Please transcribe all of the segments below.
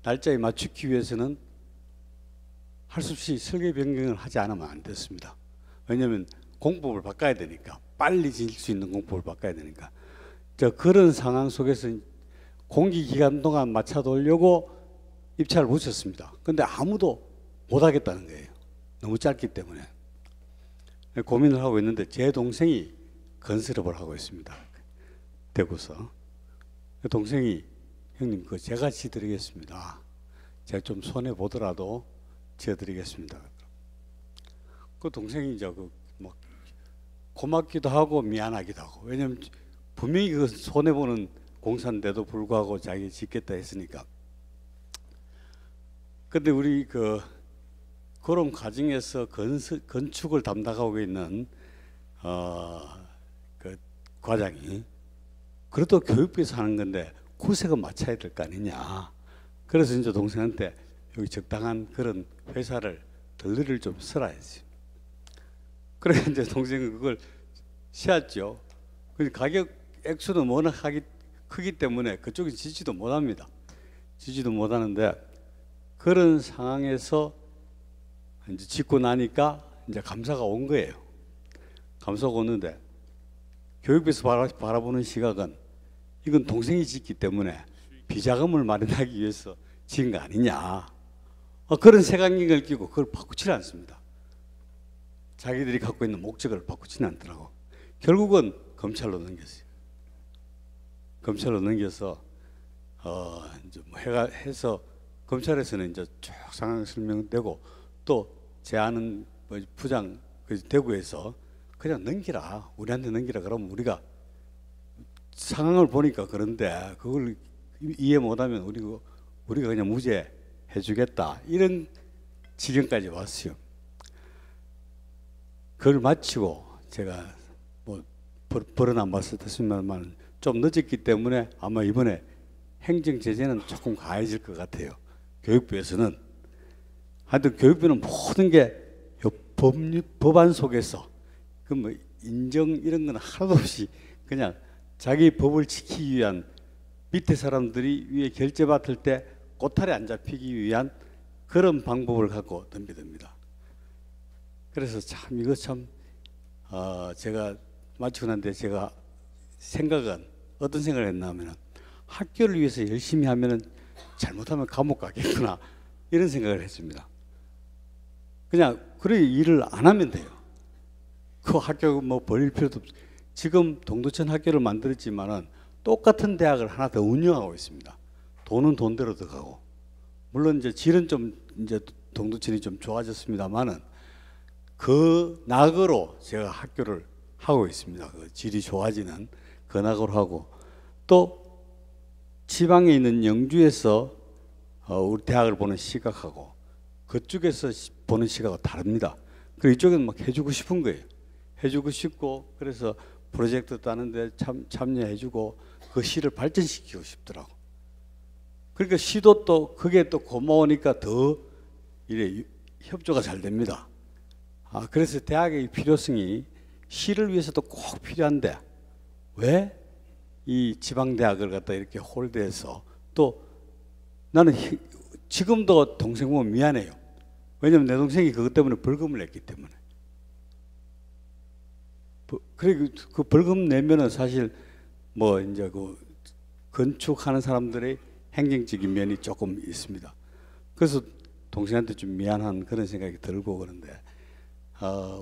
날짜에 맞추기 위해서는 할 수 없이 설계 변경을 하지 않으면 안 됐습니다. 왜냐하면 공법을 바꿔야 되니까, 빨리 질 수 있는 공법을 바꿔야 되니까. 그런 상황 속에서 공기 기간 동안 맞춰 놓으려고 입찰을 붙였습니다. 근데 아무도 못 하겠다는 거예요. 너무 짧기 때문에. 고민을 하고 있는데 제 동생이 건설업을 하고 있습니다. 대구서. 동생이 형님 그거 제가 지드리겠습니다. 제가 좀 손해 보더라도 지어드리겠습니다. 그 동생이 이제 뭐 고맙기도 하고 미안하기도 하고, 왜냐면 분명히 그 손해 보는 공사인데도 불구하고 자기 짓겠다 했으니까. 근데 우리 그런 과정에서 건축을 담당하고 있는 그 과장이 그래도 교육비에서 하는 건데 구색은 맞춰야 될 거 아니냐. 그래서 이제 동생한테 여기 적당한 그런 회사를 덜리를 좀 써라야지. 그래 이제 동생은 그걸 세웠죠. 그 가격 액수는 워낙 크기 때문에 그쪽이 지지도 못합니다. 지지도 못하는데 그런 상황에서 이제 짓고 나니까 이제 감사가 온 거예요. 감사가 오는데 교육비에서 바라보는 시각은 이건 동생이 짓기 때문에 비자금을 마련하기 위해서 지은 거 아니냐. 그런 색안경을 끼고 그걸 바꾸지를 않습니다. 자기들이 갖고 있는 목적을 바꾸지는 않더라고. 결국은 검찰로 넘겼어요. 검찰로 넘겨서 이제 뭐 해서 검찰에서는 이제 쭉 상황 설명되고 또 제 아는 부장 대구에서 그냥 넘기라, 우리한테 넘기라 그러면 우리가 상황을 보니까 그런데 그걸 이해 못하면 우리가 그냥 무죄 해주겠다, 이런 지경까지 왔어요. 그걸 마치고 제가 뭐 벌은 안 봤을 듯습니다만 좀 늦었기 때문에 아마 이번에 행정 제재는 조금 가해질 것 같아요. 교육부에서는. 하여튼 교육부는 모든 게 법안 속에서 그 뭐 인정 이런 건 하나도 없이 그냥 자기 법을 지키기 위한, 밑에 사람들이 위에 결제 받을 때 꼬탈에 안 잡히기 위한 그런 방법을 갖고 덤비듭니다. 그래서 참 이거 참 제가 마치고 난데 제가 생각은 어떤 생각을 했냐면은 학교를 위해서 열심히 하면은 잘못하면 감옥 가겠구나, 이런 생각을 했습니다. 그냥 그래 일을 안 하면 돼요. 그 학교 뭐 벌릴 필요도 없어. 지금 동두천 학교를 만들었지만은 똑같은 대학을 하나 더 운영하고 있습니다. 돈은 돈대로 들어가고, 물론 이제 질은 좀 이제 동두천이 좀 좋아졌습니다만은 그 낙으로 제가 학교를 하고 있습니다. 그 질이 좋아지는 그 낙으로 하고, 또 지방에 있는 영주에서 우리 대학을 보는 시각하고 그쪽에서 보는 시각하고 다릅니다. 그리고 이쪽은 막 해주고 싶은 거예요. 해주고 싶고, 그래서 프로젝트 따는데 참여해주고 그 시를 발전시키고 싶더라고. 그러니까 시도 또 그게 또 고마우니까 더 이래 협조가 잘 됩니다. 그래서 대학의 필요성이 시를 위해서도 꼭 필요한데 왜 이 지방대학을 갖다 이렇게 홀대해서, 또 나는 지금도 동생 보면 미안해요. 왜냐면 내 동생이 그것 때문에 벌금을 냈기 때문에. 그래 그 벌금 내면은 사실 뭐 이제 그 건축하는 사람들의 행정적인 면이 조금 있습니다. 그래서 동생한테 좀 미안한 그런 생각이 들고 그런데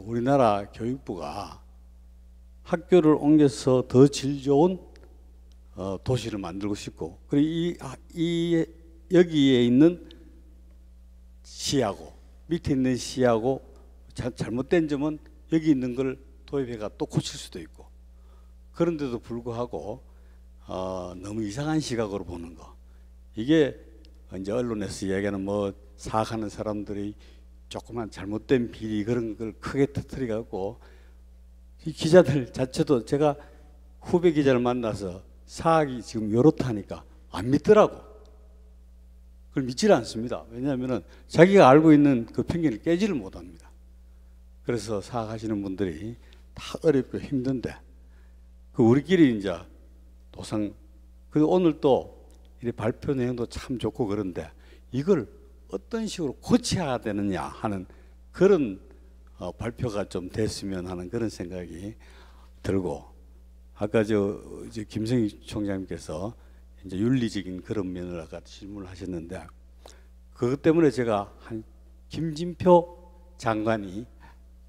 우리나라 교육부가 학교를 옮겨서 더 질 좋은 도시를 만들고 싶고, 그리고 여기에 있는 시하고 밑에 있는 시하고 잘못된 점은 여기 있는 걸 도입해가 또 고칠 수도 있고, 그런데도 불구하고 너무 이상한 시각으로 보는 거, 이게 이제 언론에서 이야기하는 뭐 사학하는 사람들이 조그만 잘못된 비리 그런 걸 크게 터뜨려 갖고, 이 기자들 자체도 제가 후배 기자를 만나서 사학이 지금 요렇다니까 안 믿더라고. 그걸 믿지를 않습니다. 왜냐하면은 자기가 알고 있는 그 편견을 깨지를 못합니다. 그래서 사학하시는 분들이 다 어렵고 힘든데, 그 우리끼리 이제 도상, 그 오늘 또 이 발표 내용도 참 좋고 그런데 이걸 어떤 식으로 고쳐야 되느냐 하는 그런 발표가 좀 됐으면 하는 그런 생각이 들고, 아까 이제 김성희 총장님께서 이제 윤리적인 그런 면을 아까 질문을 하셨는데, 그것 때문에 제가 한 김진표 장관이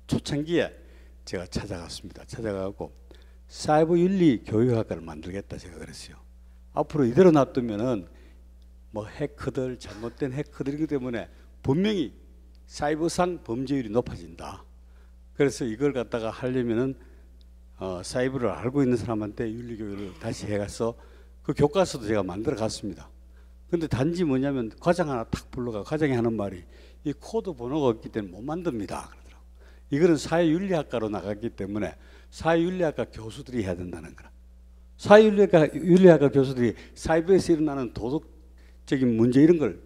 초창기에 제가 찾아갔습니다. 찾아가고 사이버 윤리 교육학과를 만들겠다 제가 그랬어요. 앞으로 이대로 놔두면은 뭐 해커들, 잘못된 해커들이기 때문에 분명히 사이버상 범죄율이 높아진다. 그래서 이걸 갖다가 하려면은 사이버를 알고 있는 사람한테 윤리 교육을 다시 해가서 그 교과서도 제가 만들어 갔습니다. 근데 단지 뭐냐면 과장 하나 탁 불러가 과장이 하는 말이 이 코드 번호가 없기 때문에 못 만듭니다 그러더라고. 이거는 사회윤리학과로 나갔기 때문에 사회윤리학과 교수들이 해야 된다는 거라. 사회윤리학과 교수들이 사이버에서 일어나는 도덕적인 문제 이런 걸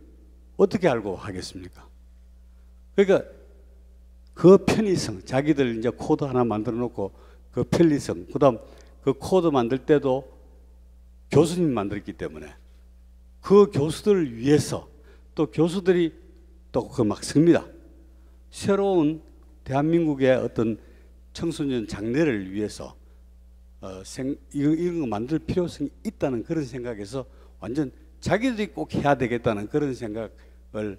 어떻게 알고 하겠습니까? 그러니까 그 편의성, 자기들 이제 코드 하나 만들어 놓고 그 편리성, 그다음 그 코드 만들 때도 교수님이 만들었기 때문에 그 교수들을 위해서 또 교수들이 또 그 막 씁니다. 새로운 대한민국의 어떤 청소년 장래를 위해서 이런 거 만들 필요성이 있다는 그런 생각에서 완전 자기들이 꼭 해야 되겠다는 그런 생각을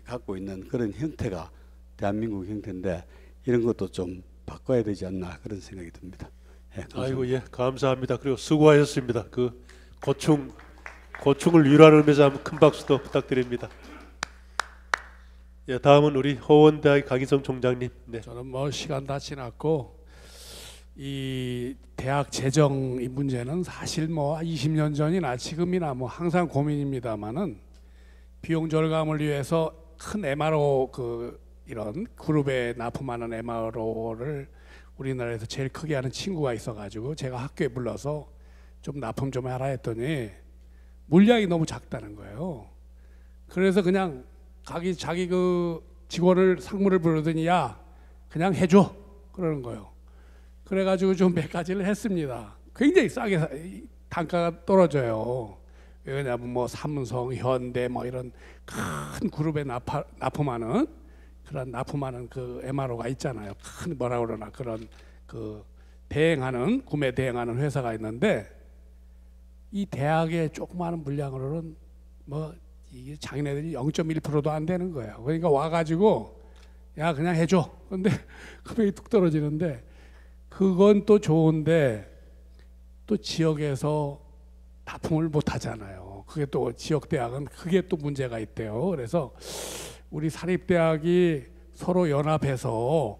갖고 있는 그런 형태가 대한민국 형태인데, 이런 것도 좀 바꿔야 되지 않나 그런 생각이 듭니다. 예, 아이고 예 감사합니다. 그리고 수고하셨습니다. 그 고충을 위로하는 의미에서 한번 큰 박수도 부탁드립니다. 예, 다음은 우리 호원대학 강희성 총장님. 네. 저는 뭐 시간 다 지났고 이 대학 재정 이 문제는 사실 뭐 20년 전이나 지금이나 뭐 항상 고민입니다만은 비용 절감을 위해서 큰 MRO 이런 그룹에 납품하는 MRO를 우리나라에서 제일 크게 하는 친구가 있어가지고 제가 학교에 불러서 좀 납품 좀 하라 했더니 물량이 너무 작다는 거예요. 그래서 그냥 자기 그 직원을 상무를 부르더니 야 그냥 해줘 그러는 거예요. 그래가지고 좀 몇 가지를 했습니다. 굉장히 싸게 단가가 떨어져요. 왜냐하면 뭐 삼성, 현대 뭐 이런 큰 그룹에 납품하는 그런 납품하는 그 MRO가 있잖아요. 큰 뭐라 그러나 그런 그 구매 대행하는 회사가 있는데 이 대학의 조그마한 물량으로는 뭐 이게 자기네들이 0.1%도 안 되는 거예요. 그러니까 와가지고 야 그냥 해줘. 근데 금액이 뚝 떨어지는데 그건 또 좋은데 또 지역에서 납품을 못 하잖아요. 그게 또 지역 대학은 그게 또 문제가 있대요. 그래서 우리 사립대학이 서로 연합해서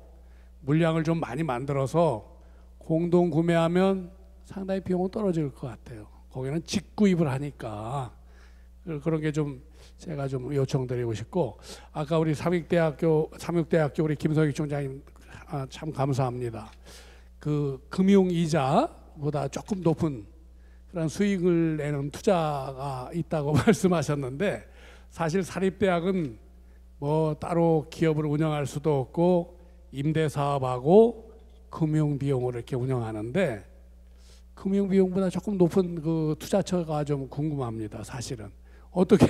물량을 좀 많이 만들어서 공동 구매하면 상당히 비용은 떨어질 것 같아요. 거기는 직구입을 하니까 그런 게 좀 제가 좀 요청드리고 싶고, 아까 우리 삼육대학교 우리 김성희 총장님 참 감사합니다. 그 금융 이자보다 조금 높은 그런 수익을 내는 투자가 있다고 말씀하셨는데 사실 사립대학은 뭐 따로 기업을 운영할 수도 없고 임대사업하고 금융비용으로 이렇게 운영하는데 금융비용보다 조금 높은 그 투자처가 좀 궁금합니다. 사실은 어떻게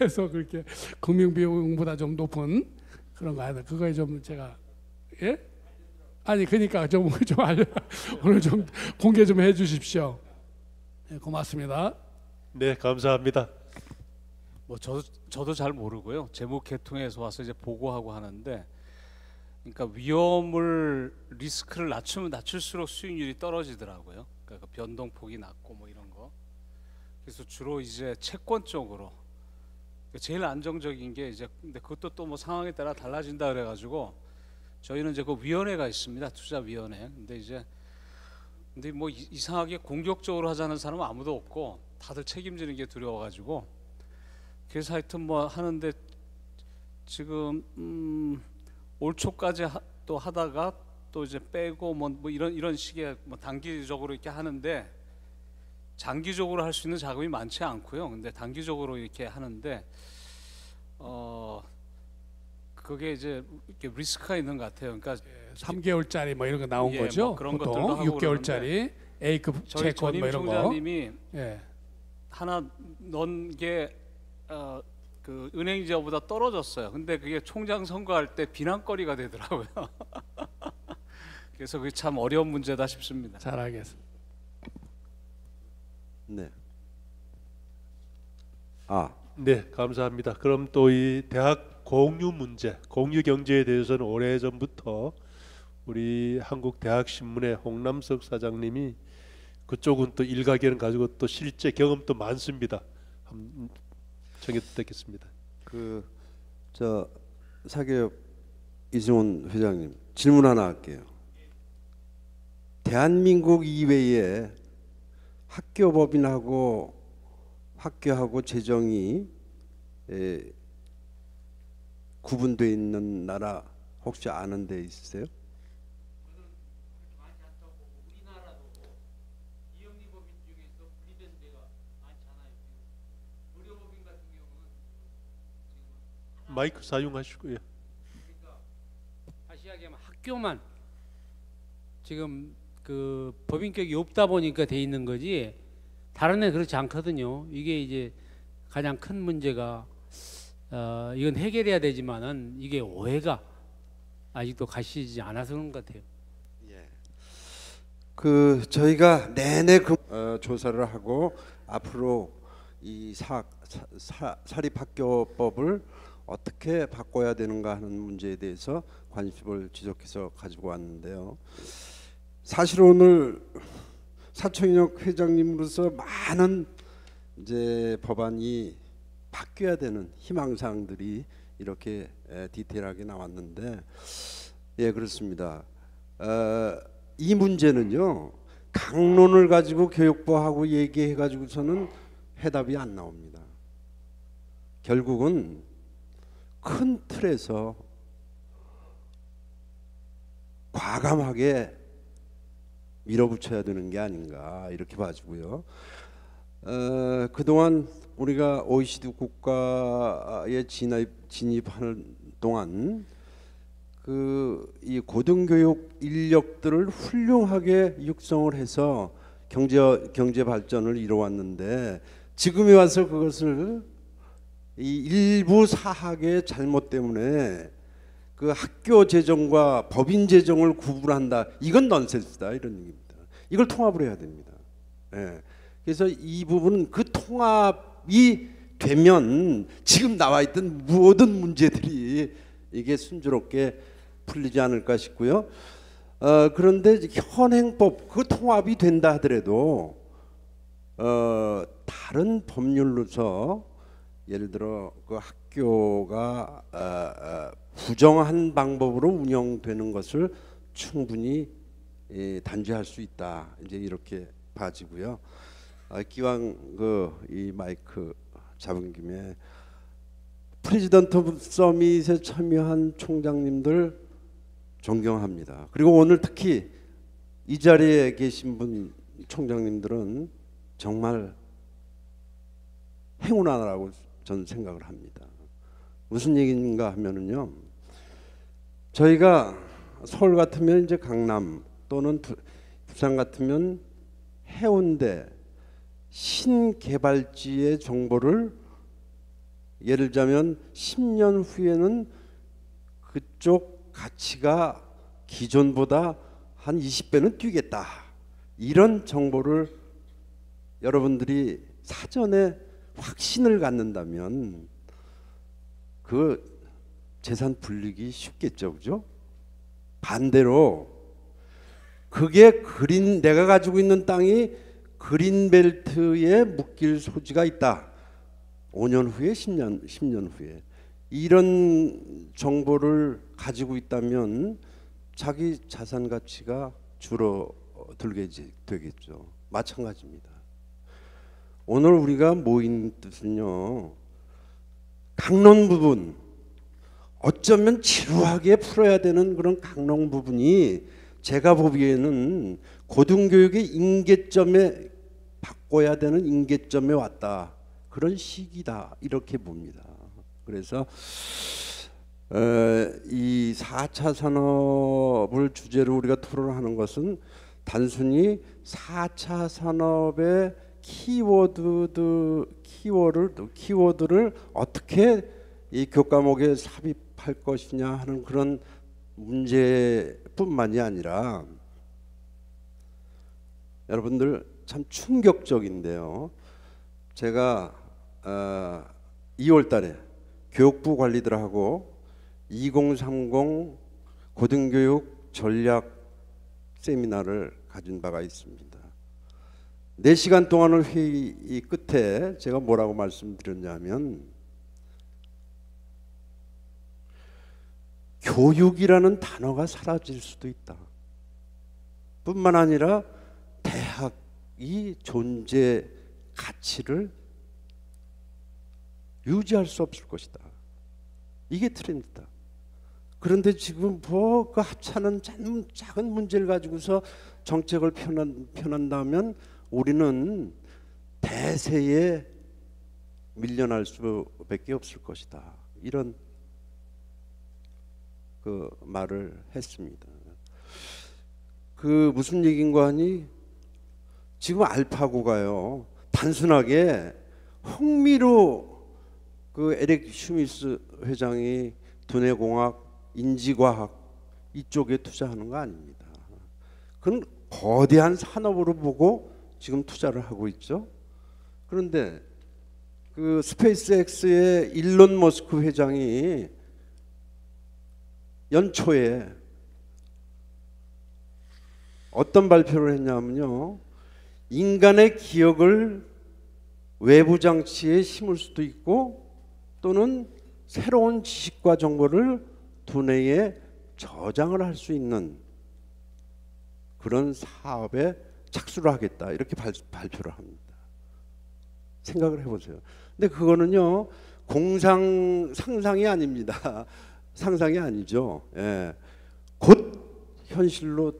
해서 그렇게 금융비용보다 좀 높은 그런 거 아니야? 그거에 좀 제가 예? 아니 그러니까 좀 오늘 좀 공개 좀 해주십시오. 네, 고맙습니다. 네, 감사합니다. 뭐 저도 잘 모르고요. 재무계통에서 와서 이제 보고하고 하는데, 그러니까 위험을 리스크를 낮추면 낮출수록 수익률이 떨어지더라고요. 그러니까 변동폭이 낮고 뭐 이런 거. 그래서 주로 이제 채권 쪽으로 제일 안정적인 게 이제, 근데 그것도 또 뭐 상황에 따라 달라진다 그래가지고 저희는 이제 그 위원회가 있습니다. 투자위원회. 근데 뭐 이상하게 공격적으로 하자는 사람은 아무도 없고 다들 책임지는 게 두려워가지고 그래서 하여튼 뭐 하는데 지금 올 초까지 또 하다가 또 이제 빼고 뭐 이런 식의 뭐 단기적으로 이렇게 하는데 장기적으로 할 수 있는 자금이 많지 않고요. 근데 단기적으로 이렇게 하는데 그게 이제 이렇게 리스크가 있는 것 같아요. 그러니까 3개월짜리 뭐 이런 거 나온 예, 거죠. 뭐 그런 보통 것들도 하고 6개월짜리 A급 저희 채권 뭐 이런 거. 총장님이 예. 하나 넣은 게 그 은행지역보다 떨어졌어요. 근데 그게 총장 선거할 때 비난거리가 되더라고요. 그래서 그게 참 어려운 문제다 싶습니다. 잘하겠습니다. 네. 네, 감사합니다. 그럼 또 이 대학 공유 문제, 공유 경제에 대해서는 오래전부터 우리 한국대학신문의 홍남석 사장님이 그쪽은 또 일가견을 가지고 또 실제 경험도 많습니다. 한번 청해 듣겠습니다. 저 사교협 이승훈 회장님 질문 하나 할게요. 대한민국 이외에 학교법인하고 학교하고 재정이 구분되어 있는 나라 혹시 아는 데 있으세요? 마이크 사용하시고요. 다시 이야기하면 학교만 지금 그 법인격이 없다 보니까 돼 있는 거지 다른 애 그렇지 않거든요. 이게 이제 가장 큰 문제가 이건 해결해야 되지만은 이게 오해가 아직도 가시지 않아서 그런 것 같아요. 저희가 내내 조사를 하고 앞으로 이 사립학교법을 어떻게 바꿔야 되는가 하는 문제에 대해서 관심을 지적해서 가지고 왔는데요. 사실 오늘 사청역 회장님으로서 많은 이제 법안이 바뀌어야 되는 희망사항들이 이렇게 디테일하게 나왔는데, 예, 그렇습니다. 이 문제는요, 강론을 가지고 교육부하고 얘기해 가지고서는 해답이 안 나옵니다. 결국은 큰 틀에서 과감하게 밀어붙여야 되는 게 아닌가 이렇게 봐지고요. 그동안 우리가 OECD 국가에 진입하는 동안 이 고등교육 인력들을 훌륭하게 육성을 해서 경제 발전을 이뤄왔는데, 지금에 와서 그것을 이 일부 사학의 잘못 때문에 그 학교 재정과 법인 재정을 구분한다, 이건 넌센스다, 이런 얘기입니다. 이걸 통합을 해야 됩니다. 예. 그래서 이 부분은 그 통합이 되면 지금 나와 있던 모든 문제들이 이게 순조롭게 풀리지 않을까 싶고요. 그런데 현행법 그 통합이 된다 하더라도 다른 법률로서 예를 들어 그 학교가 부정한 방법으로 운영되는 것을 충분히 단죄할 수 있다, 이제 이렇게 봐지고요. 기왕 이 마이크 잡은 김에 프레지던트 서밋에 참여한 총장님들 존경합니다. 그리고 오늘 특히 이 자리에 계신 분 총장님들은 정말 행운하라고 저는 생각을 합니다. 무슨 얘기인가 하면은요, 저희가 서울 같으면 이제 강남 또는 부산 같으면 해운대 신개발지의 정보를 예를 들자면 10년 후에는 그쪽 가치가 기존보다 한 20배는 뛰겠다, 이런 정보를 여러분들이 사전에 확신을 갖는다면 그 재산 불리기 쉽겠죠, 그죠? 반대로 그게 내가 가지고 있는 땅이 그린벨트에 묶일 소지가 있다, 5년 후에 10년 후에 이런 정보를 가지고 있다면 자기 자산 가치가 줄어들게 되겠죠. 마찬가지입니다. 오늘 우리가 모인 뜻은요, 강론 부분, 어쩌면 지루하게 풀어야 되는 그런 강론 부분이 제가 보기에는 고등교육의 인계점에 바꿔야 되는 인계점에 왔다, 그런 시기다, 이렇게 봅니다. 그래서 이 4차 산업을 주제로 우리가 토론하는 것은 단순히 4차 산업의 키워드를 어떻게 이 교과목에 삽입할 것이냐 하는 그런 문제뿐만이 아니라 여러분들 참 충격적인데요. 제가 2월 달에 교육부 관리들하고 2030 고등교육 전략 세미나를 가진 바가 있습니다. 4시간 동안의 회의 끝에 제가 뭐라고 말씀드렸냐면 교육이라는 단어가 사라질 수도 있다. 뿐만 아니라 대학이 존재 가치를 유지할 수 없을 것이다. 이게 트렌드다. 그런데 지금 뭐 그 하찮은 작은 문제를 가지고서 정책을 펴난다면 우리는 대세에 밀려날 수밖에 없을 것이다. 이런 그 말을 했습니다. 그 무슨 얘기인가 하니 지금 알파고가요 단순하게 흥미로 그 에릭 슈미스 회장이 두뇌공학, 인지과학 이쪽에 투자하는 거 아닙니다. 그건 거대한 산업으로 보고 지금 투자를 하고 있죠. 그런데 그 스페이스X의 일론 머스크 회장이 연초에 어떤 발표를 했냐면요, 인간의 기억을 외부 장치에 심을 수도 있고 또는 새로운 지식과 정보를 두뇌에 저장을 할 수 있는 그런 사업에 착수를 하겠다 이렇게 발표를 합니다. 생각을 해보세요. 근데 그거는요 상상이 아닙니다. 상상이 아니죠. 예. 곧 현실로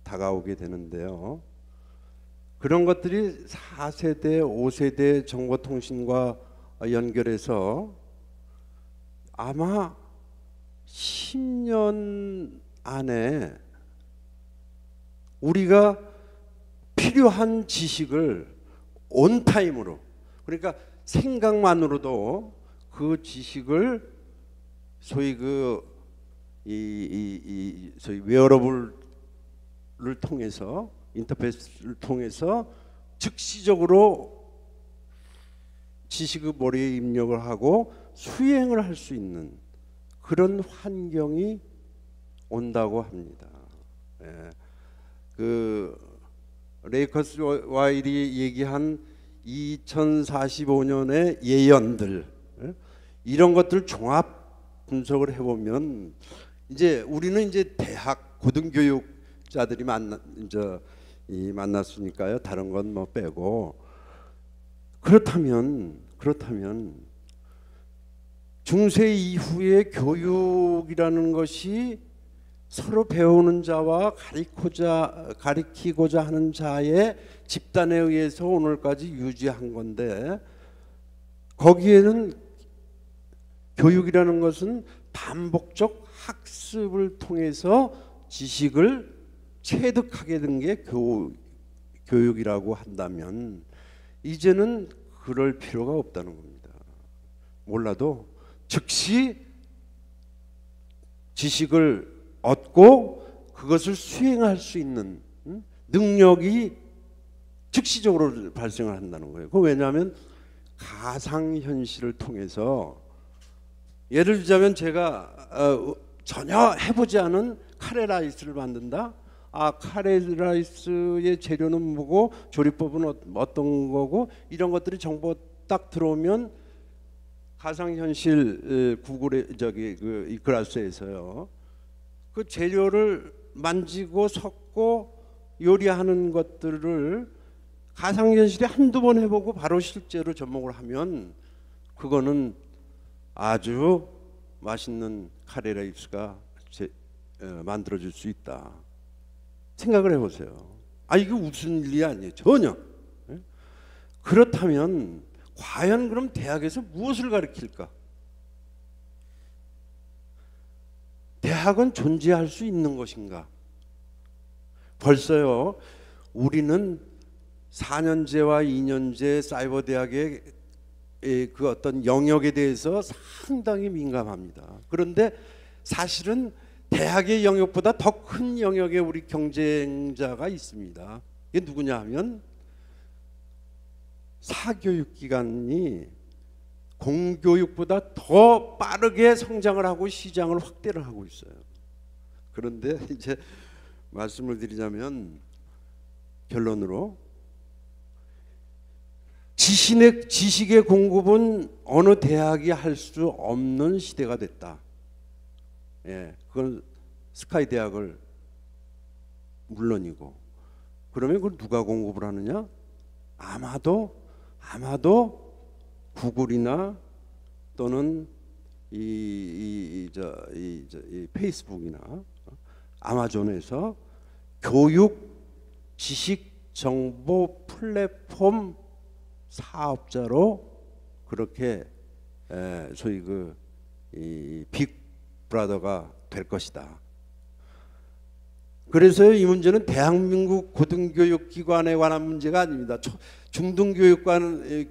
다가오게 되는데요. 그런 것들이 4세대, 5세대 정보통신과 연결해서 아마 10년 안에 우리가 필요한 지식을 온타임으로, 그러니까 생각만으로도 그 지식을 소위 소위 웨어러블을 통해서, 인터페이스를 통해서 즉시적으로 지식의 머리에 입력을 하고 수행을 할 수 있는 그런 환경이 온다고 합니다. 예. 그 레이커스 와일이 얘기한 2045년의 예언들, 예? 이런 것들 종합 분석을 해보면 이제 우리는 이제 대학 고등교육자들이 만났으니까요. 다른 건 뭐 빼고, 그렇다면 중세 이후의 교육이라는 것이 서로 배우는 자와 가리키고자 하는 자의 집단에 의해서 오늘까지 유지한 건데, 거기에는 교육이라는 것은 반복적 학습을 통해서 지식을 체득하게 된 게 교육이라고 한다면 이제는 그럴 필요가 없다는 겁니다. 몰라도 즉시 지식을 얻고 그것을 수행할 수 있는 능력이 즉시적으로 발생을 한다는 거예요. 왜냐하면 가상현실을 통해서, 예를 들자면 제가 전혀 해보지 않은 카레라이스를 만든다. 카레라이스의 재료는 뭐고 조리법은 어떤 거고, 이런 것들이 정보 딱 들어오면 가상현실 구글의 이 글라스에서요, 그 재료를 만지고 섞고 요리하는 것들을 가상현실에 한두 번 해보고 바로 실제로 접목을 하면 그거는 아주 맛있는 카레라이스가 만들어질 수 있다. 생각을 해보세요. 이게 무슨 일이 아니에요. 전혀. 그렇다면 과연 그럼 대학에서 무엇을 가르칠까? 대학은 존재할 수 있는 것인가? 벌써요, 우리는 4년제와 2년제 사이버 대학의 그 어떤 영역에 대해서 상당히 민감합니다. 그런데 사실은 대학의 영역보다 더 큰 영역에 우리 경쟁자가 있습니다. 이게 누구냐 하면 사교육기관이 공교육보다 더 빠르게 성장을 하고 시장을 확대를 하고 있어요. 그런데 이제 말씀을 드리자면 결론으로 지식의 공급은 어느 대학이 할 수 없는 시대가 됐다. 예, 그건 스카이 대학을 물론이고, 그러면 그걸 누가 공급을 하느냐? 아마도 구글이나 또는 이 페이스북이나 아마존에서 교육 지식 정보 플랫폼 사업자로 그렇게 소위 이 빅브라더가 될 것이다. 그래서 이 문제는 대한민국 고등교육기관에 관한 문제가 아닙니다. 중등교육기관에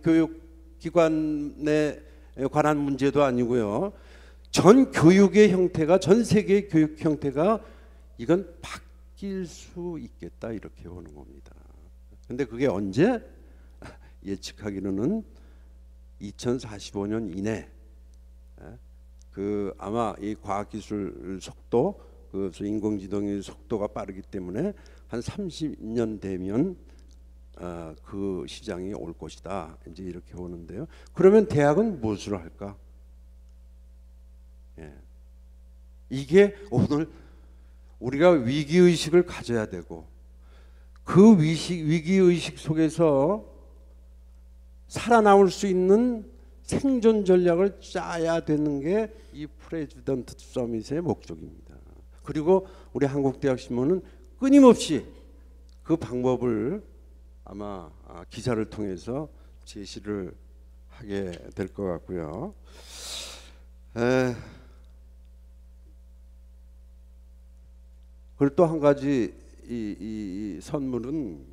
관한 문제도 아니고요. 전 교육의 형태가, 전 세계의 교육 형태가 이건 바뀔 수 있겠다, 이렇게 보는 겁니다. 근데 그게 언제? 예측하기로는 2045년 이내. 그 아마 이 과학기술 속도, 그 인공지능의 속도가 빠르기 때문에 한 30년 되면 그 시장이 올 것이다, 이제 이렇게 보는데요. 그러면 대학은 무엇을 할까? 예. 이게 오늘 우리가 위기의식을 가져야 되고, 그 위기의식 속에서 살아남을 수 있는 생존 전략을 짜야 되는 게 이 프레지던트 서밋의 목적입니다. 그리고 우리 한국대학신문은 끊임없이 그 방법을 아마 기사를 통해서 제시를 하게 될 것 같고요. 그리고 또 한 가지 이 선물은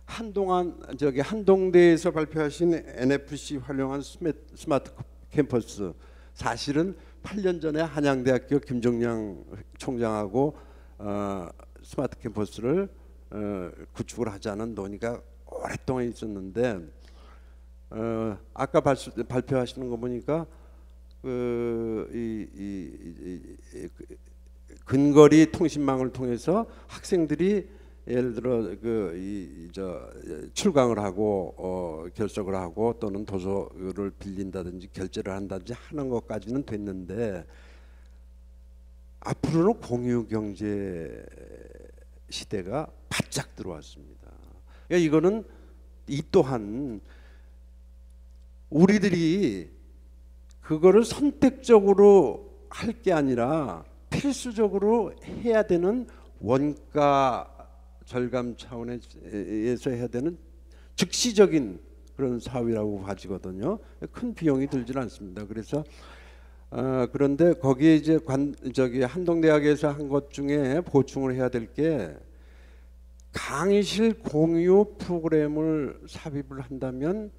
한동안 한동대에서 발표하신 NFC 활용한 스마트 캠퍼스, 사실은 8년 전에 한양대학교 김정량 총장하고 스마트 캠퍼스를 구축을 하자는 논의가 오랫동안 있었는데, 아까 발표하시는 거 보니까 근거리 통신망을 통해서 학생들이 예를 들어 출강을 하고 결석을 하고 또는 도서를 빌린다든지 결제를 한다든지 하는 것까지는 됐는데, 앞으로는 공유 경제 시대가 바짝 들어왔습니다. 그러니까 이거는 이 또한 우리들이 그거를 선택적으로 할 게 아니라 필수적으로 해야 되는, 원가 절감 차원에서 해야 되는 즉시적인 그런 사업이라고 봐지거든요. 큰 비용이 들질 않습니다. 그래서 그런데 거기에 이제 한동대학에서 한 것 중에 보충을 해야 될 게, 강의실 공유 프로그램을 삽입을 한다면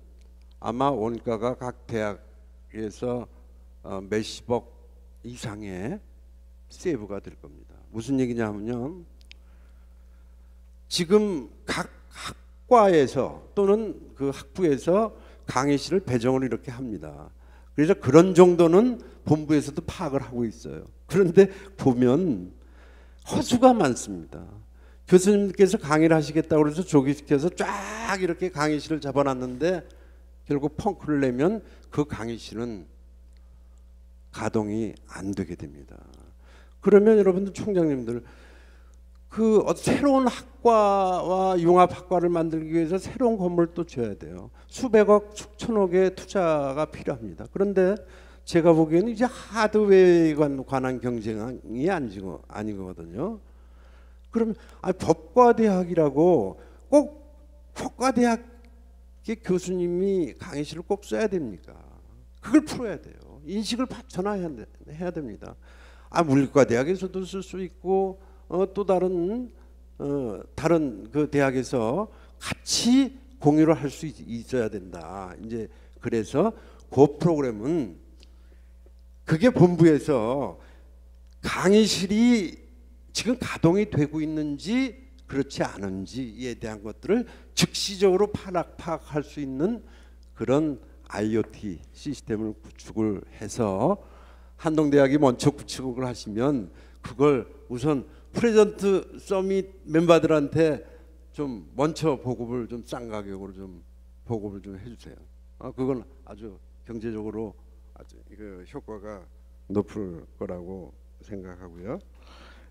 아마 원가가 각 대학에서 몇십억 이상의 세이브가 될 겁니다. 무슨 얘기냐면요, 지금 각 학과에서 또는 그 학부에서 강의실을 배정을 이렇게 합니다. 그래서 그런 정도는 본부에서도 파악을 하고 있어요. 그런데 보면 허수가 많습니다. 교수님께서 강의를 하시겠다고 그래서 조기시켜서 쫙 이렇게 강의실을 잡아놨는데 결국 펑크를 내면 그 강의실은 가동이 안 되게 됩니다. 그러면 여러분들, 총장님들, 그 새로운 학과와 융합학과를 만들기 위해서 새로운 건물을 또 줘야 돼요. 수백억, 수천억의 투자가 필요합니다. 그런데 제가 보기에는 이제 하드웨어에 관한 경쟁이 아니거든요. 그럼 법과대학이라고 꼭 법과대학의 교수님이 강의실을 꼭 써야 됩니까? 그걸 풀어야 돼요. 인식을 전환해야 됩니다. 물리과대학에서도 쓸 수 있고 또 다른 그 대학에서 같이 공유를 할 수 있어야 된다. 이제 그래서 그 프로그램은 그게 본부에서 강의실이 지금 가동이 되고 있는지 그렇지 않은지에 대한 것들을 즉시적으로 파악할 수 있는 그런 IoT 시스템을 구축을 해서 한동대학이 먼저 구축을 하시면 그걸 우선 프레젠트 서밋 멤버들한테 좀 먼저 보급을 좀 싼 가격으로 좀 보급을 좀 해주세요. 그건 아주 경제적으로 아주 그 효과가 높을 거라고 생각하고요.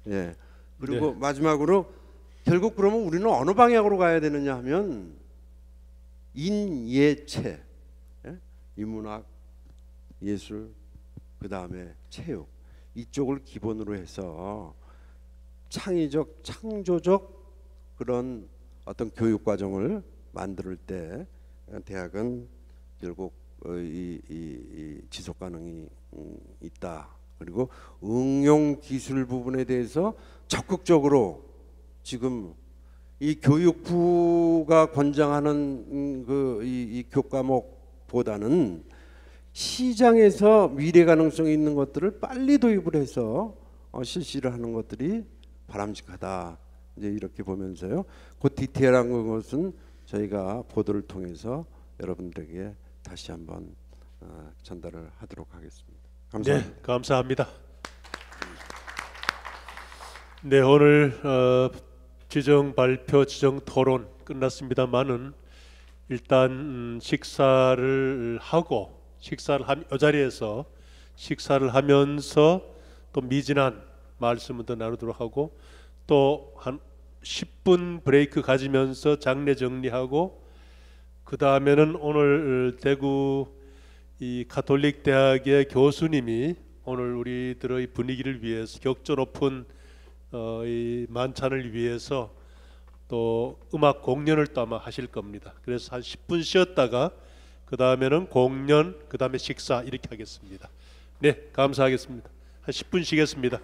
예. 그리고 네. 마지막으로 결국 그러면 우리는 어느 방향으로 가야 되느냐 하면 인예체, 예? 인문학, 예술, 그 다음에 체육 이쪽을 기본으로 해서 창의적, 창조적 그런 어떤 교육 과정을 만들 때 대학은 결국 이 지속 가능이 있다. 그리고 응용 기술 부분에 대해서 적극적으로 지금 이 교육부가 권장하는 이 교과목보다는 시장에서 미래 가능성이 있는 것들을 빨리 도입을 해서 실시를 하는 것들이 바람직하다. 이제 이렇게 보면서요. 그 디테일한 것은 저희가 보도를 통해서 여러분들에게 다시 한번 전달을 하도록 하겠습니다. 감사합니다. 네, 감사합니다. 네, 오늘 지정 발표, 지정 토론 끝났습니다만은 일단 식사를 하고 이 자리에서 식사를 하면서 또 미진한 말씀을 더 나누도록 하고 또 한 10분 브레이크 가지면서 장례 정리하고 그 다음에는 오늘 대구 이 가톨릭 대학의 교수님이 오늘 우리들의 분위기를 위해서 격조 높은 이 만찬을 위해서 또 음악 공연을 또 아마 하실 겁니다. 그래서 한 10분 쉬었다가 그 다음에는 공연, 그 다음에 식사 이렇게 하겠습니다. 네, 감사하겠습니다. 한 10분 쉬겠습니다.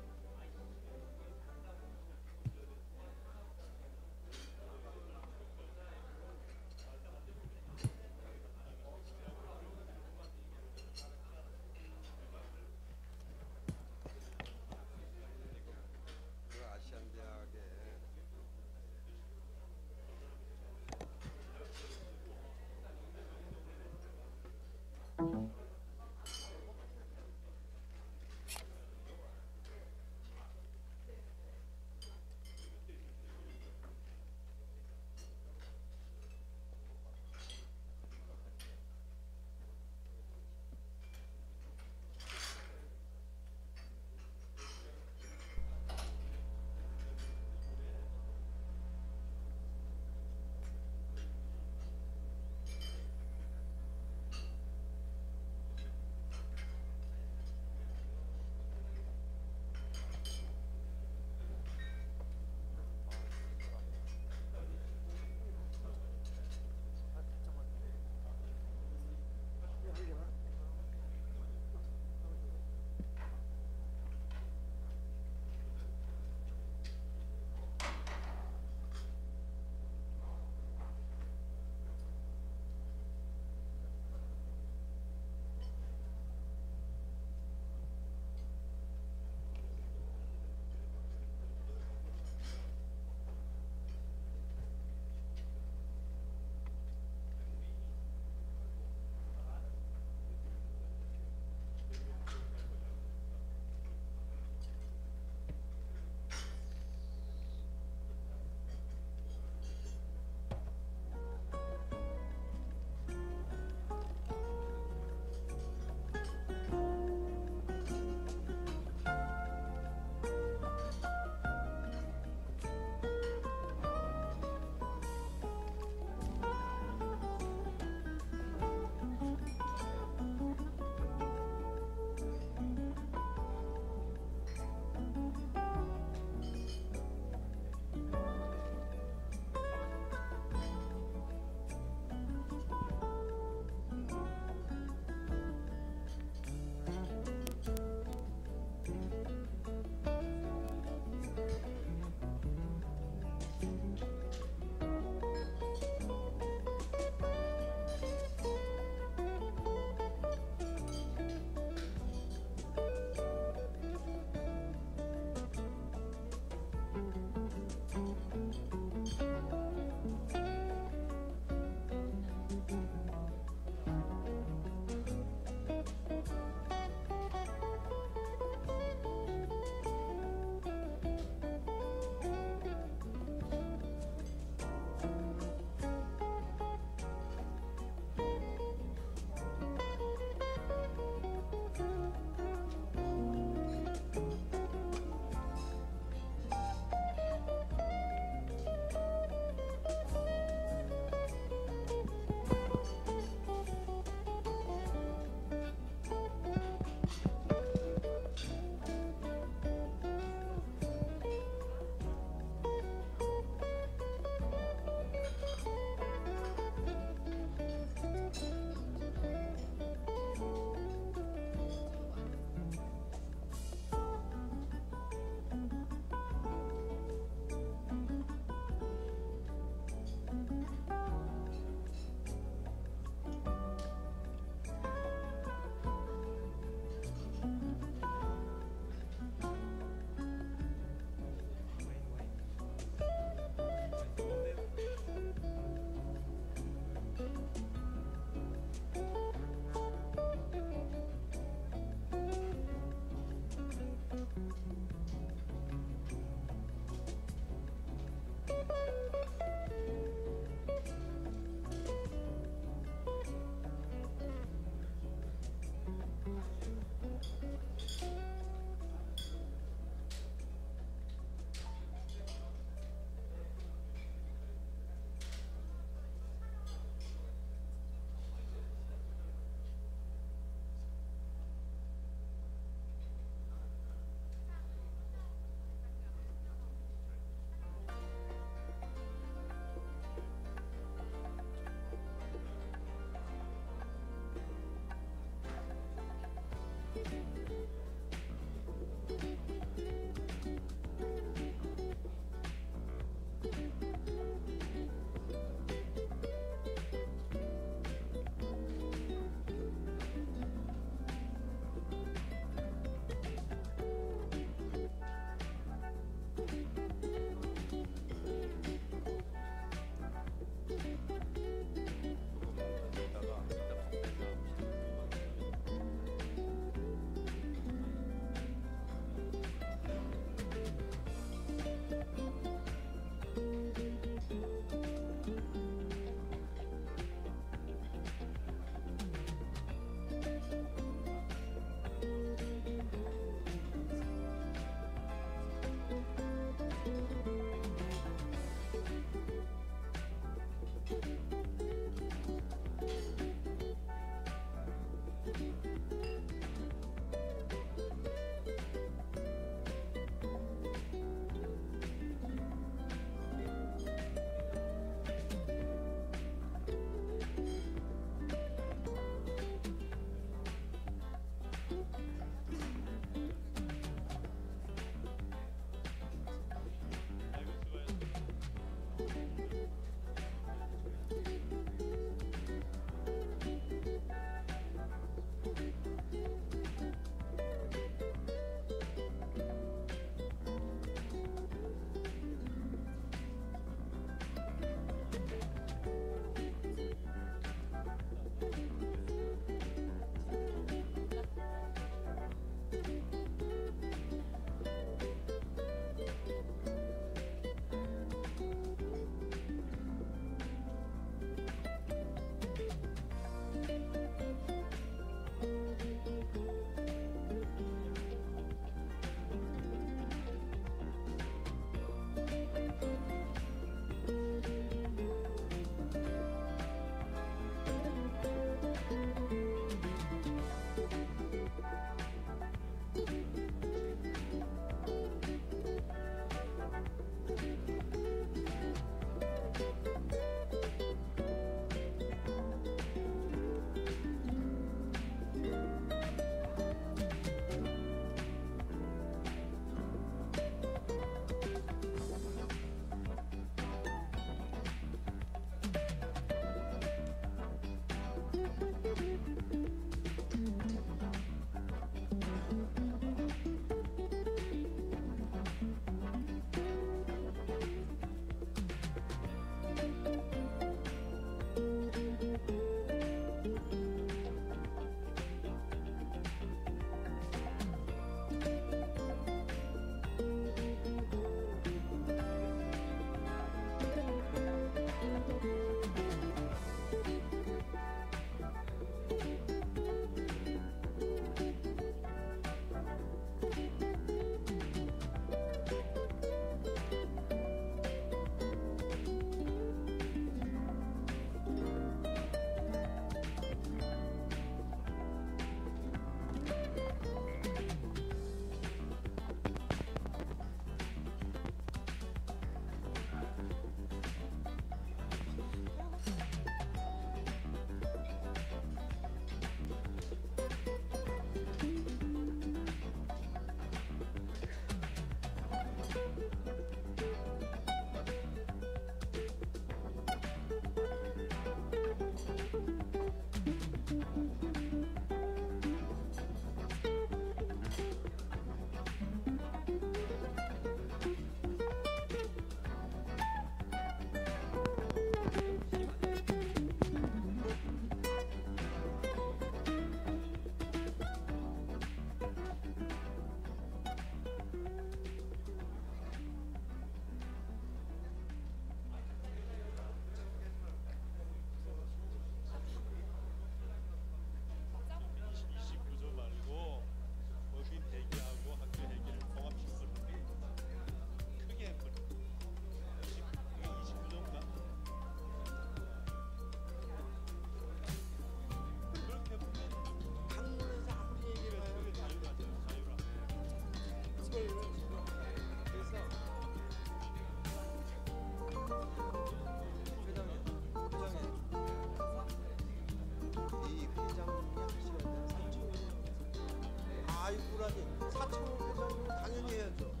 아이고라니 4,000원 회장이면 당연히 해야죠.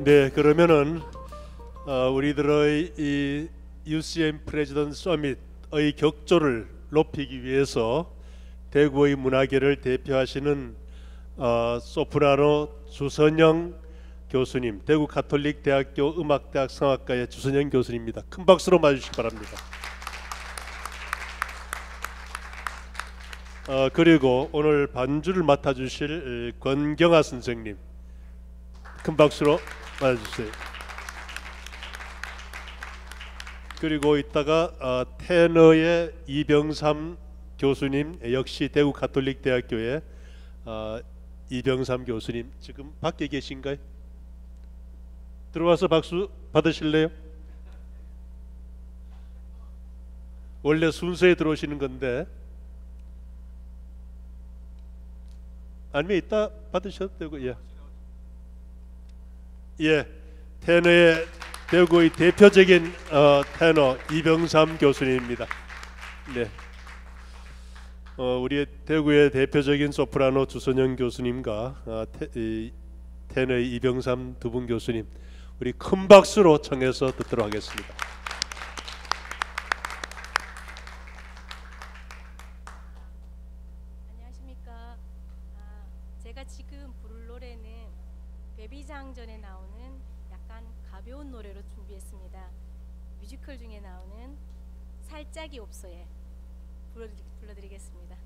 네, 그러면은 우리들의 이 UCM 프레지던트 서밋의 격조를 높이기 위해서 대구의 문화계를 대표하시는 소프라노 주선영 교수님, 대구 가톨릭 대학교 음악대학 성악과의 주선영 교수님입니다. 큰 박수로 맞으시기 바랍니다. 그리고 오늘 반주를 맡아주실 권경아 선생님, 큰 박수로 맞아주세요. 그리고 이따가 테너의 이병삼 교수님, 역시 대구 가톨릭 대학교의 이병삼 교수님 지금 밖에 계신가요? 들어와서 박수 받으실래요? 원래 순서에 들어오시는 건데 아니면 이따 받으셔도 되고. 예, 테너의 대구의 대표적인 테너 이병삼 교수님입니다. 네, 우리 대구의 대표적인 소프라노 주선영 교수님과 테너의 이병삼 두 분 교수님, 우리 큰 박수로 청해서 듣도록 하겠습니다. 안녕하십니까. 제가 지금 부를 노래는 베비장전에 나오는 약간 가벼운 노래로 준비했습니다. 뮤지컬 중에 나오는 살짝이 없어에 불러드리겠습니다.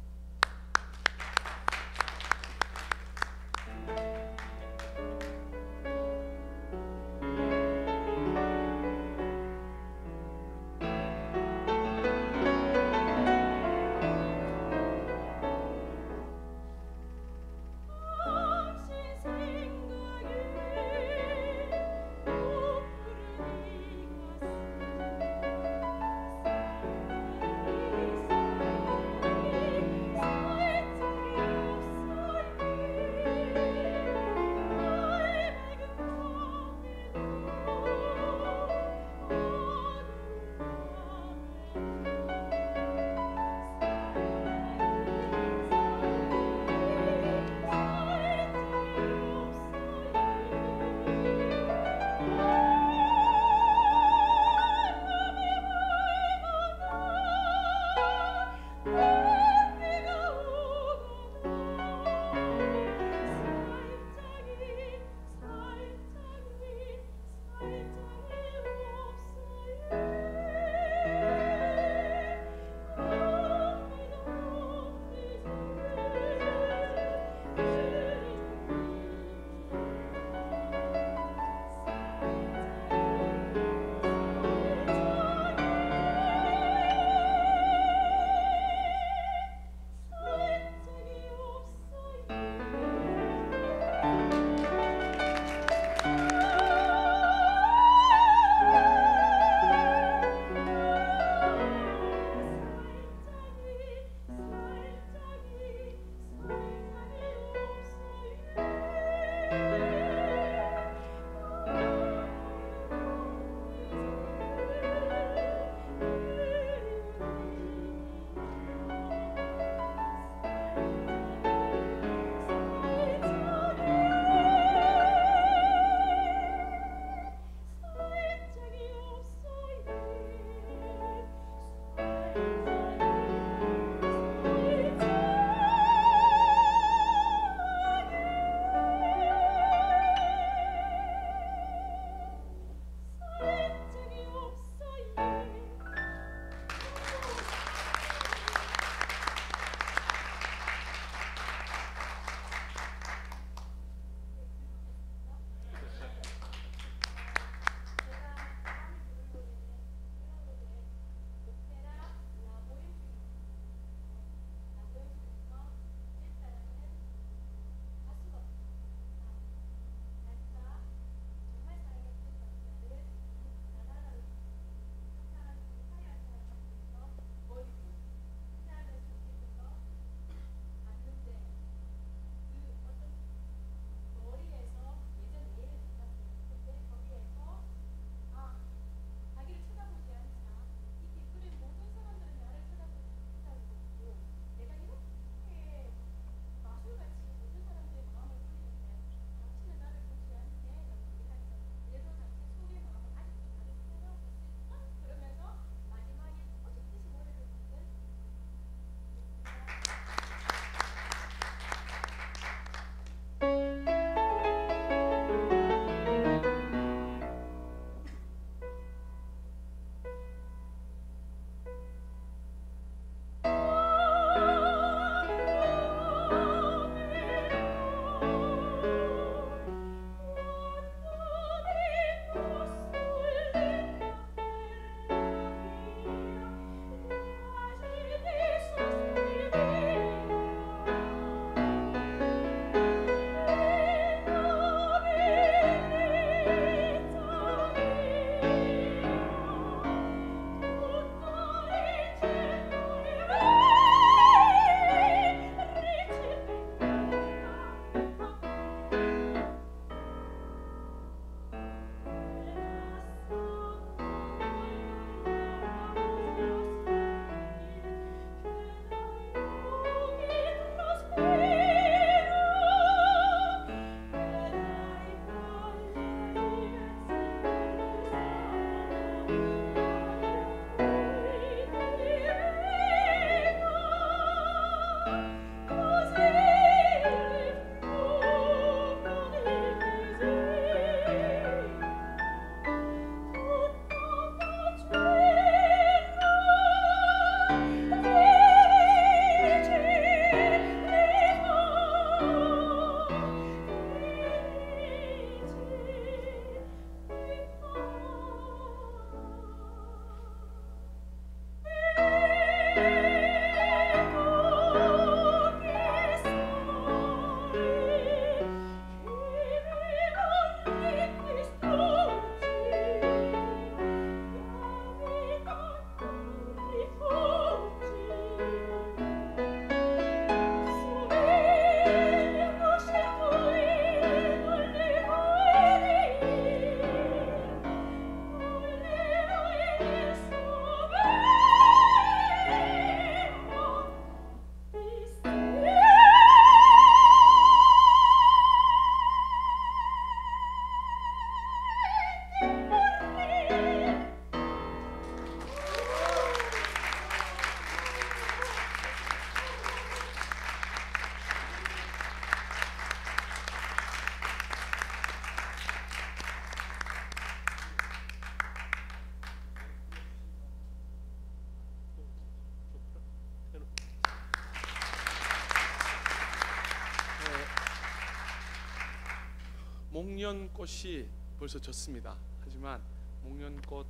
목련꽃이 벌써 졌습니다. 하지만 목련꽃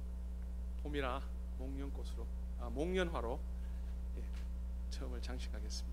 봄이라 목련꽃으로 목련화로 처음을 장식하겠습니다.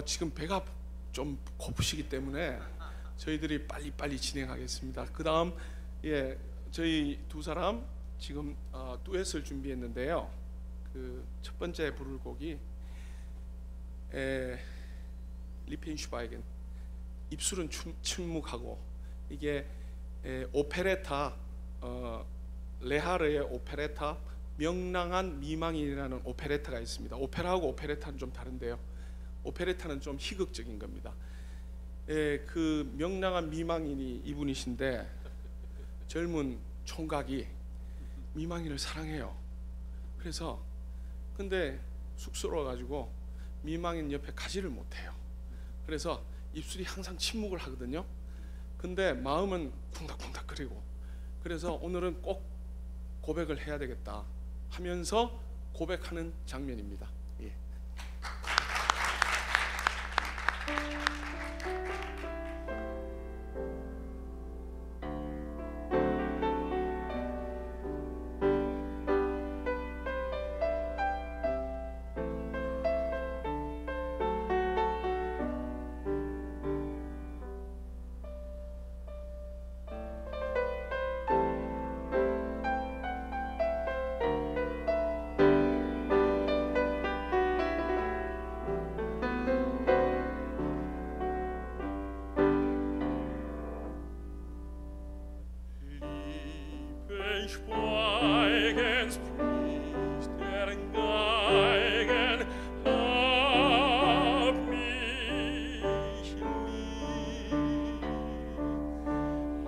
지금 배가 좀 고프시기 때문에 저희들이 빨리빨리 진행하겠습니다. 그다음 저희 두 사람 지금 듀엣을 준비했는데요. 그 첫 번째 부를 곡이 리펜슈바이겐 입술은 침묵하고, 이게 오페레타 레하르의 오페레타 명랑한 미망인이라는 오페레타가 있습니다. 오페라하고 오페레타는 좀 다른데요. 오페레타는 좀 희극적인 겁니다. 그 명랑한 미망인이 이분이신데 젊은 총각이 미망인을 사랑해요. 그래서 근데 쑥스러워 가지고 미망인 옆에 가지를 못해요. 그래서 입술이 항상 침묵을 하거든요. 근데 마음은 쿵닥쿵닥거리고, 그래서 오늘은 꼭 고백을 해야 되겠다 하면서 고백하는 장면입니다. 예. Schweigens bricht der Geigen, hab mich lieb.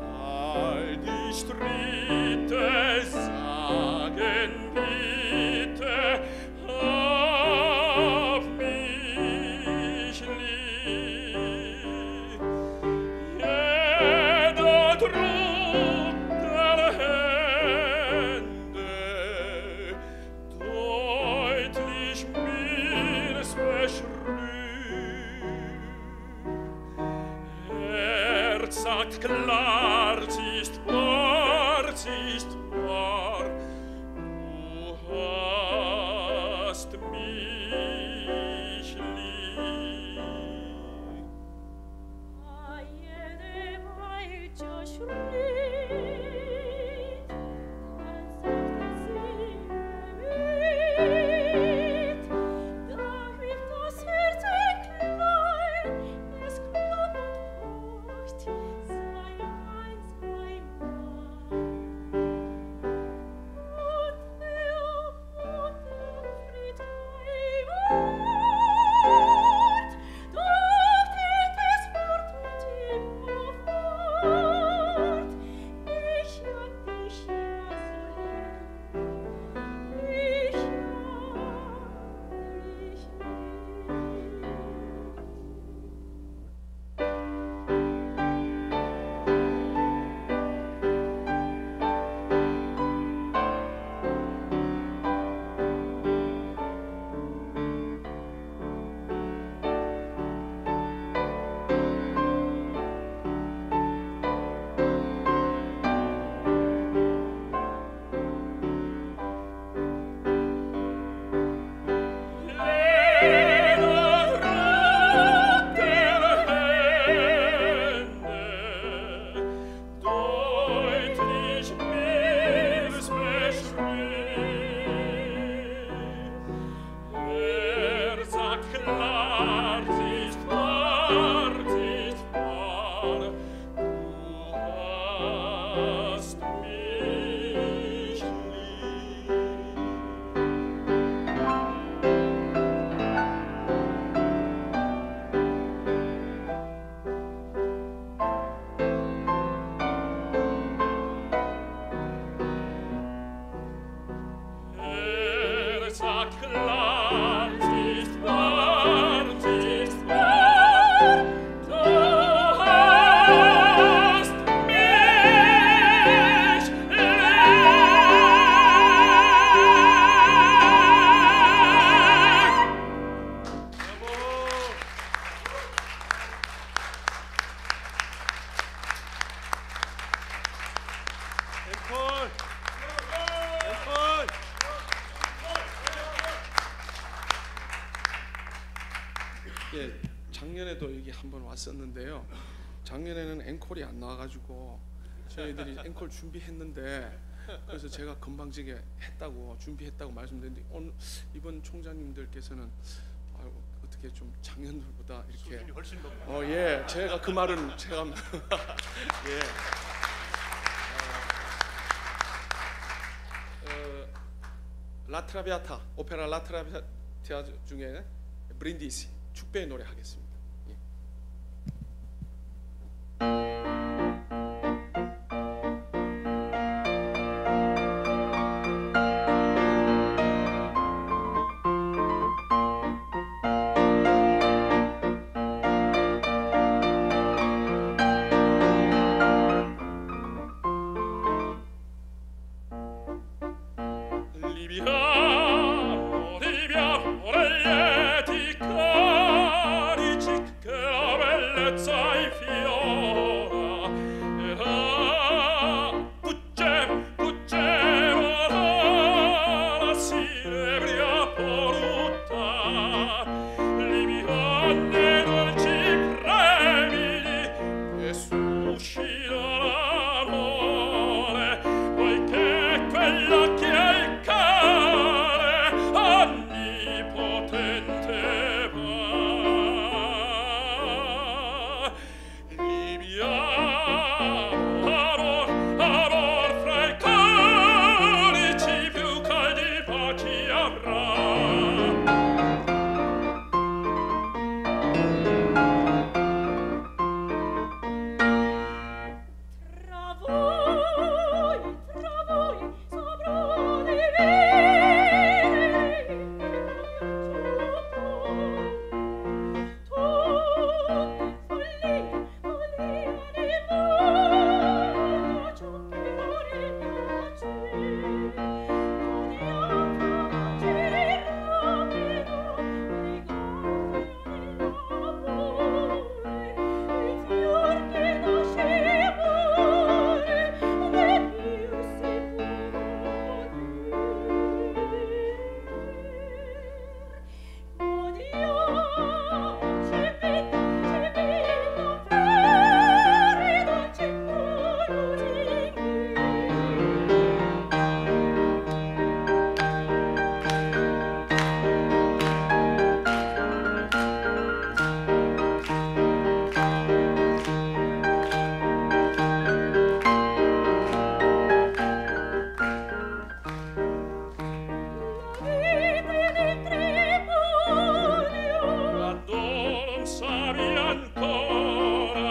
All die Stritte sagen bitte, hab mich lieb. Jeder Druck der Hände deutlich mir's beschrieb. Herz sagt klar, siehst wahr, du hast mich lieb. Jede falsche Schritt, dann sagt sie mit. Da wird das Herz klein, es klopft und pocht, sei eins, sei Mann. Und der Fried heimat, doch trägt es fort und immer fort. Ich hab dich ja so lieb, ich hab dich lieb. Deutlich mir's beschrieb. Sagt klar, siehst wahr, du hast mich lieb. Sagt klar, siehst wahr, 작년에도 여기 한번 왔었는데요. 작년에는 앵콜이 안 나와가지고 저희들이 앵콜 준비했는데 그래서 제가 건방지게 준비했다고 말씀드렸는데 오늘 이번 총장님들께서는 아유, 어떻게 좀 작년들보다 이렇게 훨씬 높아. 예, 제가 그 말은 제가 예. 라트라비아타 오페라 라트라비아타 중에 브린디시 축배의 노래 하겠습니다. 예. Liviamo, liviamo le di carici che la bellezza infiora fuggemo la sinebria poruta liviane dolci premi e suscita l'amore poiché quella che è il cane onnipotente va liviamo amor fra i calici più caldi baci avrà. Tra voi sovrani Quando non savi ancora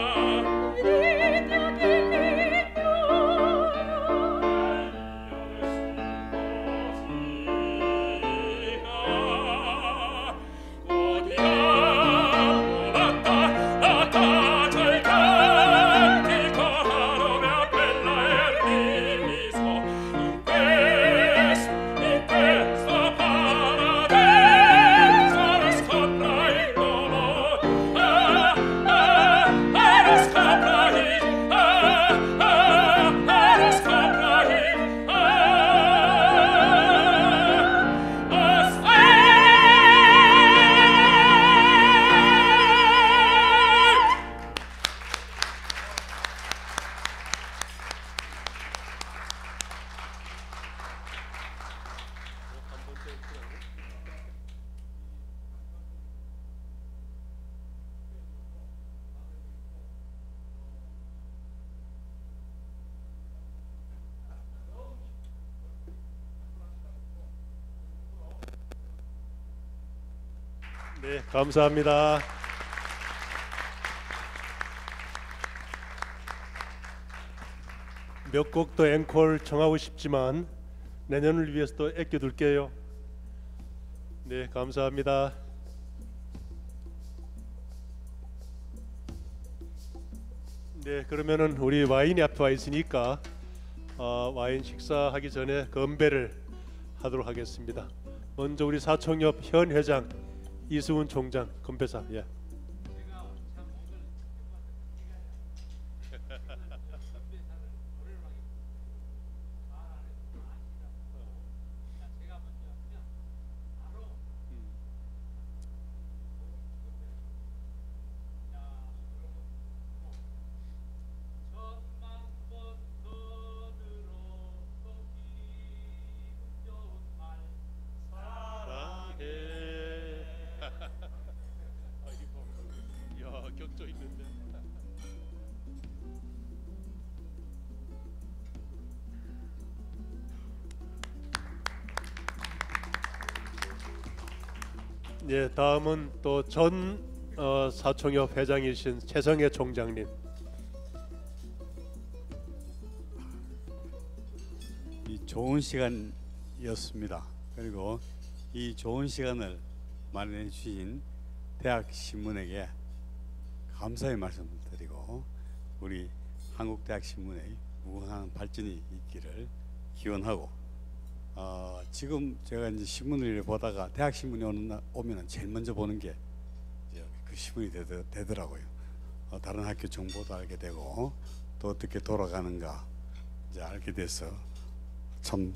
godiamo la casa e i canti con la nome bella e riso in questo paradiso riscopra il dono riscopra 네, 감사합니다. 몇 곡 더 앵콜 청하고 싶지만 내년을 위해서 또 아껴둘게요. 네, 감사합니다. 네, 그러면은 우리 와인이 앞에 와 있으니까 와인 식사하기 전에 건배를 하도록 하겠습니다. 먼저 우리 사총협 현 회장 이승훈 총장 건배사. 예. 적혀 있는데. 예, 다음은 또 전 사총협 회장이신 최성해 총장님. 이 좋은 시간이었습니다. 그리고 이 좋은 시간을 마련해 주신 대학신문에게 감사의 말씀을 드리고 우리 한국대학신문의 무궁한 발전이 있기를 기원하고 지금 제가 이제 신문을 보다가 대학신문이 오면은 제일 먼저 보는 게 그 신문이 되더라고요. 다른 학교 정보도 알게 되고 또 어떻게 돌아가는가 이제 알게 돼서 참